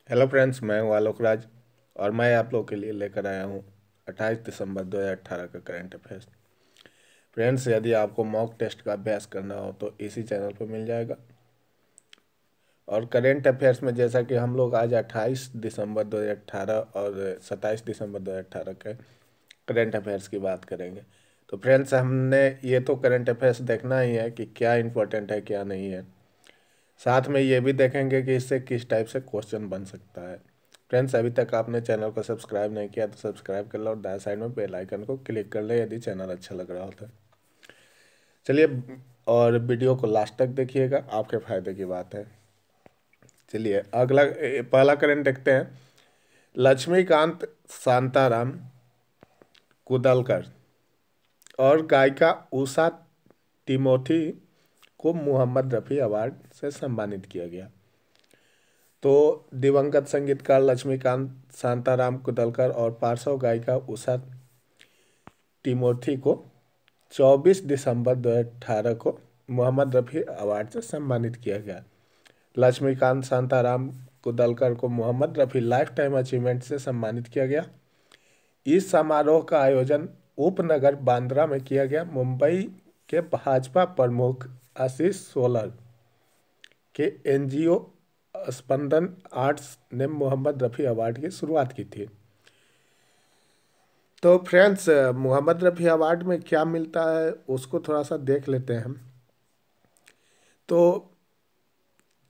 Hello friends, मैं हूं आलोक राज और मैं आप लोगों के लिए लेकर आया हूं 28 दिसंबर 2018 का करंट अफेयर्स। फ्रेंड्स, यदि आपको मॉक टेस्ट का अभ्यास करना हो तो इसी चैनल पर मिल जाएगा। और करंट अफेयर्स में जैसा कि हम लोग आज 28 दिसंबर 2018 और 27 दिसंबर 2018 के करंट अफेयर्स की बात करेंगे। तो फ्रेंड्स, हमने ये तो करंट अफेयर्स देखना ही है कि क्या इम्पोर्टेंट है क्या नहीं है। साथ में ये भी देखेंगे कि इससे किस टाइप से क्वेश्चन बन सकता है। फ्रेंड्स, अभी तक आपने चैनल को सब्सक्राइब नहीं किया तो सब्सक्राइब कर लो और दाएं साइड में बेल आइकन को क्लिक कर ले यदि चैनल अच्छा लग रहा हो तो। चलिए, और वीडियो को लास्ट तक देखिएगा, आपके फायदे की बात है। चलिए अगला पहला करंट देखते हैं। लक्ष्मीकांत शांताराम कुदलकर और गायिका उषा टिमोथी को मोहम्मद रफ़ी अवार्ड से सम्मानित किया गया। तो दिवंगत संगीतकार लक्ष्मीकांत शांताराम कुदलकर और पार्श्व गायिका उषा टिमोथी को 24 दिसंबर 2018 को मोहम्मद रफ़ी अवार्ड से सम्मानित किया गया। लक्ष्मीकांत शांताराम कुदलकर को Mohammad Rafi life time achievement से सम्मानित किया गया। इस समारोह का आयोजन उपनगर बांद्रा में किया गया। मुंबई के भाजपा प्रमुख आशीष सोलर के एनजीओ स्पंदन आर्ट्स ने मोहम्मद रफ़ी अवार्ड की शुरुआत की थी। तो फ्रेंड्स, मोहम्मद रफ़ी अवार्ड में क्या मिलता है उसको थोड़ा सा देख लेते हैं हम। तो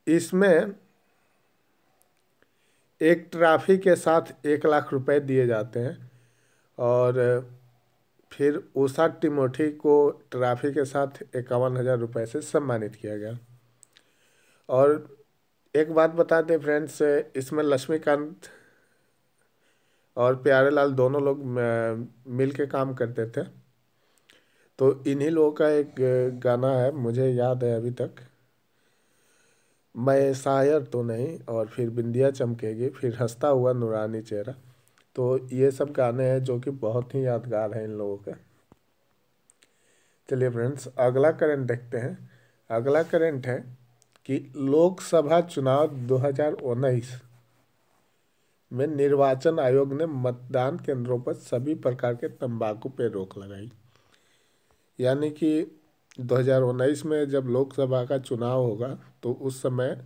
इसमें एक ट्रॉफी के साथ 1 लाख रुपए दिए जाते हैं। और फिर उषा टिमोथी को ट्रॉफी के साथ 51,000 रुपये से सम्मानित किया गया। और एक बात बता दें फ्रेंड्स, इसमें लक्ष्मीकांत और प्यारेलाल दोनों लोग मिल के काम करते थे। तो इन्हीं लोगों का एक गाना है, मुझे याद है अभी तक, मैं शायर तो नहीं, और फिर बिंदिया चमकेगी, फिर हंसता हुआ नूरानी चेहरा। तो ये सब गाने हैं जो कि बहुत ही यादगार हैं इन लोगों के। चलिए फ्रेंड्स, अगला करंट देखते हैं। अगला करंट है कि लोकसभा चुनाव 2019 में निर्वाचन आयोग ने मतदान केंद्रों पर सभी प्रकार के तंबाकू पर रोक लगाई। यानी कि 2019 में जब लोकसभा का चुनाव होगा तो उस समय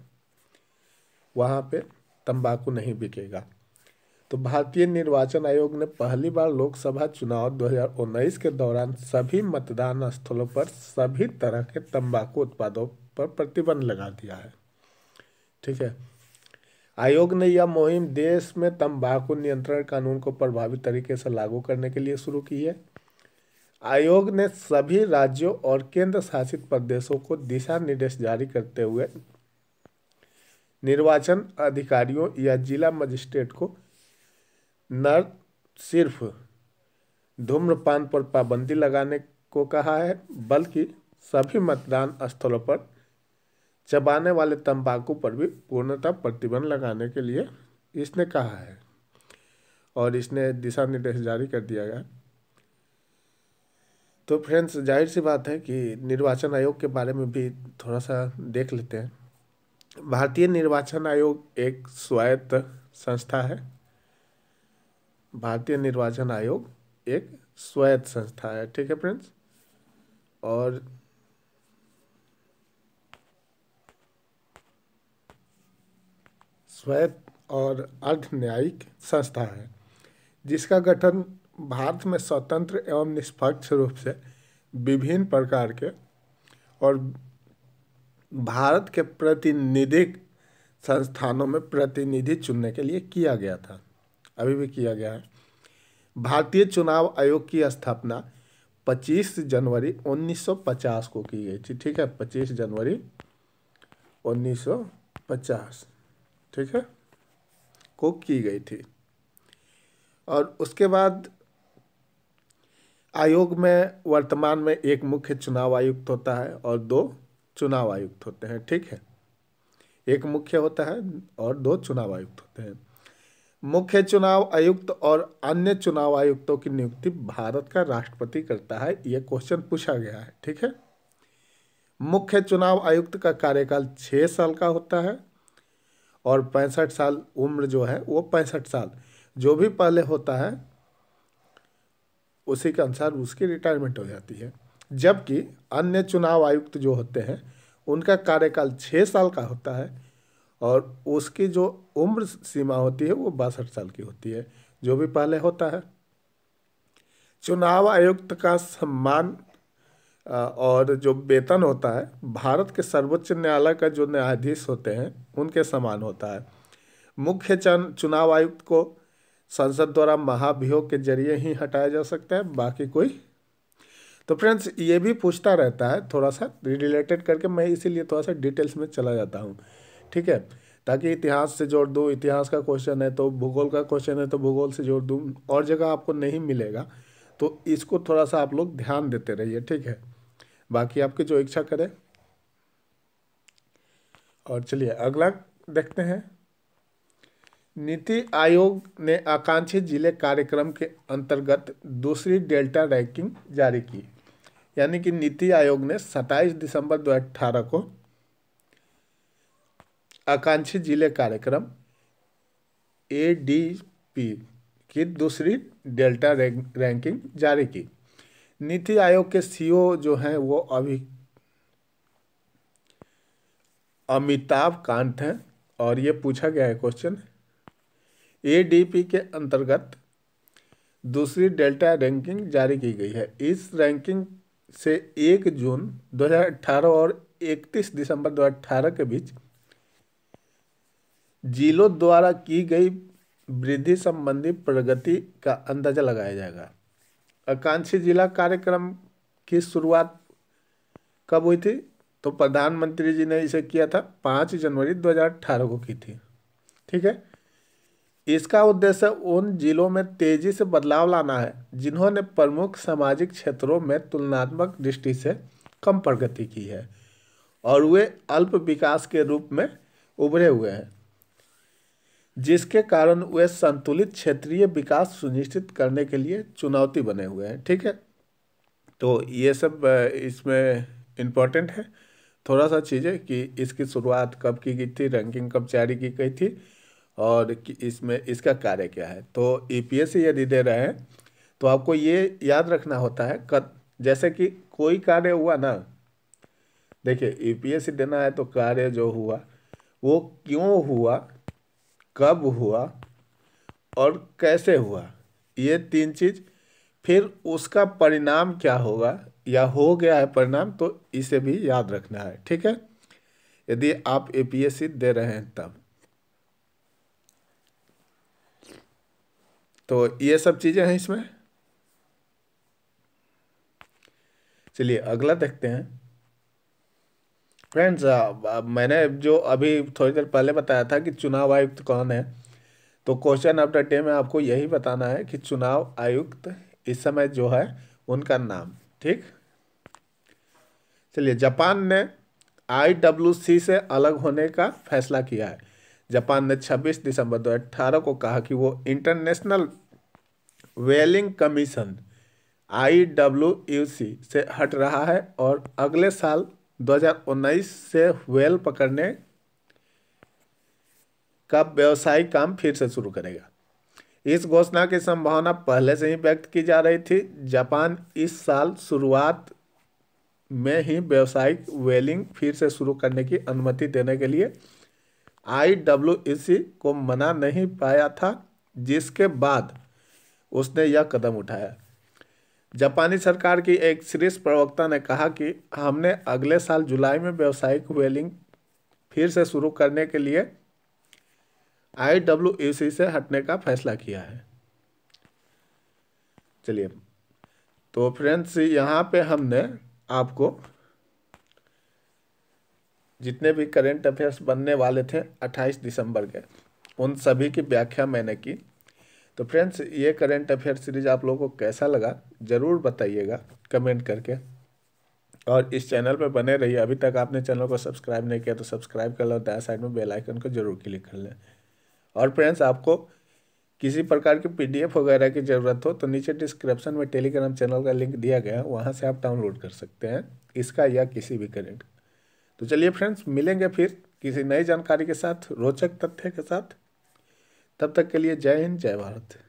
वहाँ पे तंबाकू नहीं बिकेगा। तो भारतीय निर्वाचन आयोग ने पहली बार लोकसभा चुनाव 2019 के दौरान सभी मतदान स्थलों पर सभी तरह के तंबाकू उत्पादों पर प्रतिबंध लगा दिया है। ठीक है। आयोग ने यह मुहिम देश में तंबाकू नियंत्रण कानून को प्रभावी तरीके से लागू करने के लिए शुरू की है। आयोग ने सभी राज्यों और केंद्र शासित प्रदेशों को दिशा निर्देश जारी करते हुए निर्वाचन अधिकारियों या जिला मजिस्ट्रेट को न सिर्फ धूम्रपान पर पाबंदी लगाने को कहा है, बल्कि सभी मतदान स्थलों पर चबाने वाले तंबाकू पर भी पूर्णतः प्रतिबंध लगाने के लिए इसने कहा है और इसने दिशा निर्देश जारी कर दिया गया। तो फ्रेंड्स, जाहिर सी बात है कि निर्वाचन आयोग के बारे में भी थोड़ा सा देख लेते हैं। भारतीय निर्वाचन आयोग एक स्वायत्त संस्था है। भारतीय निर्वाचन आयोग एक स्वायत्त संस्था है। ठीक है फ्रेंड्स। और स्वायत्त और अर्ध न्यायिक संस्था है जिसका गठन भारत में स्वतंत्र एवं निष्पक्ष रूप से विभिन्न प्रकार के और भारत के प्रतिनिधिक संस्थानों में प्रतिनिधि चुनने के लिए किया गया था, अभी भी किया गया है। भारतीय चुनाव आयोग की स्थापना 25 जनवरी 1950 को की गई थी। ठीक है, 25 जनवरी 1950, ठीक है, को की गई थी। और उसके बाद आयोग में वर्तमान में एक मुख्य चुनाव आयुक्त होता है और 2 चुनाव आयुक्त होते हैं। ठीक है, एक मुख्य होता है और 2 चुनाव आयुक्त होते हैं। मुख्य चुनाव आयुक्त और अन्य चुनाव आयुक्तों की नियुक्ति भारत का राष्ट्रपति करता है। यह क्वेश्चन पूछा गया है। ठीक है। मुख्य चुनाव आयुक्त का कार्यकाल 6 साल का होता है और 65 साल उम्र जो है वो 65 साल जो भी पहले होता है उसी के अनुसार उसकी रिटायरमेंट हो जाती है। जबकि अन्य चुनाव आयुक्त जो होते हैं उनका कार्यकाल 6 साल का होता है और उसकी जो उम्र सीमा होती है वो 62 साल की होती है, जो भी पहले होता है। चुनाव आयुक्त का सम्मान और जो वेतन होता है भारत के सर्वोच्च न्यायालय का जो न्यायाधीश होते हैं उनके समान होता है। मुख्य चुनाव आयुक्त को संसद द्वारा महाभियोग के जरिए ही हटाया जा सकता है, बाकी कोई। तो फ्रेंड्स ये भी पूछता रहता है थोड़ा सा रिलेटेड करके, मैं इसीलिए थोड़ा सा डिटेल्स में चला जाता हूँ, ठीक है, ताकि इतिहास से जोड़ दूँ, इतिहास का क्वेश्चन है तो भूगोल का क्वेश्चन है तो भूगोल से जोड़ दूँ, और जगह आपको नहीं मिलेगा तो इसको थोड़ा सा आप लोग ध्यान देते रहिए, ठीक है। बाकी आपकी जो इच्छा करे। और चलिए अगला देखते हैं। नीति आयोग ने आकांक्षी जिले कार्यक्रम के अंतर्गत दूसरी डेल्टा रैंकिंग जारी की। यानी कि नीति आयोग ने 27 दिसंबर 2018 को आकांक्षी जिले कार्यक्रम ADP की दूसरी डेल्टा रैंकिंग जारी की। नीति आयोग के CEO जो हैं वो अभी अमिताभ कांत हैं और ये पूछा गया है क्वेश्चन। ADP के अंतर्गत दूसरी डेल्टा रैंकिंग जारी की गई है। इस रैंकिंग से 1 जून 2018 और 31 दिसंबर 2018 के बीच जिलों द्वारा की गई वृद्धि संबंधी प्रगति का अंदाजा लगाया जाएगा। आकांक्षी जिला कार्यक्रम की शुरुआत कब हुई थी? तो प्रधानमंत्री जी ने इसे किया था 5 जनवरी 2018 को की थी, ठीक है। इसका उद्देश्य उन जिलों में तेजी से बदलाव लाना है जिन्होंने प्रमुख सामाजिक क्षेत्रों में तुलनात्मक दृष्टि से कम प्रगति की है और वे अल्प विकास के रूप में उभरे हुए हैं, जिसके कारण वे संतुलित क्षेत्रीय विकास सुनिश्चित करने के लिए चुनौती बने हुए हैं, ठीक है। तो ये सब इसमें इम्पोर्टेंट है थोड़ा सा चीज़ें कि इसकी शुरुआत कब की गई थी, रैंकिंग कब जारी की गई थी और इसमें इसका कार्य क्या है। तो EPSC यदि दे रहे हैं तो आपको ये याद रखना होता है जैसे कि कोई कार्य हुआ ना, देखिए EPSC देना है तो कार्य जो हुआ वो क्यों हुआ, कब हुआ और कैसे हुआ, ये 3 चीज़, फिर उसका परिणाम क्या होगा या हो गया है परिणाम, तो इसे भी याद रखना है, ठीक है, यदि आप APSC दे रहे हैं तब। तो ये सब चीज़ें हैं इसमें। चलिए अगला देखते हैं। फ्रेंड्स मैंने जो अभी थोड़ी देर पहले बताया था कि चुनाव आयुक्त कौन है, तो क्वेश्चन ऑफ द डे में आपको यही बताना है कि चुनाव आयुक्त इस समय जो है उनका नाम, ठीक। चलिए जापान ने IWC से अलग होने का फैसला किया है। जापान ने 26 दिसंबर 2018 को कहा कि वो इंटरनेशनल व्हेलिंग कमीशन IWC से हट रहा है और अगले साल 2019 से व्हेल पकड़ने का व्यावसायिक काम फिर से शुरू करेगा। इस घोषणा की संभावना पहले से ही व्यक्त की जा रही थी। जापान इस साल शुरुआत में ही व्यावसायिक व्हेलिंग फिर से शुरू करने की अनुमति देने के लिए IWC को मना नहीं पाया था, जिसके बाद उसने यह कदम उठाया। जापानी सरकार की एक शीर्ष प्रवक्ता ने कहा कि हमने अगले साल जुलाई में व्यावसायिक व्हेलिंग फिर से शुरू करने के लिए IWC से हटने का फैसला किया है। चलिए तो फ्रेंड्स यहाँ पे हमने आपको जितने भी करंट अफेयर्स बनने वाले थे 28 दिसंबर के, उन सभी की व्याख्या मैंने की। तो फ्रेंड्स ये करंट अफेयर सीरीज आप लोगों को कैसा लगा ज़रूर बताइएगा कमेंट करके, और इस चैनल पर बने रहिए। अभी तक आपने चैनल को सब्सक्राइब नहीं किया तो सब्सक्राइब कर लो, दाएं साइड में बेल आइकन को जरूर क्लिक कर लें। और फ्रेंड्स आपको किसी प्रकार की PDF वगैरह की ज़रूरत हो तो नीचे डिस्क्रिप्शन में टेलीग्राम चैनल का लिंक दिया गया है, वहाँ से आप डाउनलोड कर सकते हैं इसका या किसी भी करंट। तो चलिए फ्रेंड्स मिलेंगे फिर किसी नई जानकारी के साथ, रोचक तथ्य के साथ। तब तक के लिए जय हिंद, जय भारत।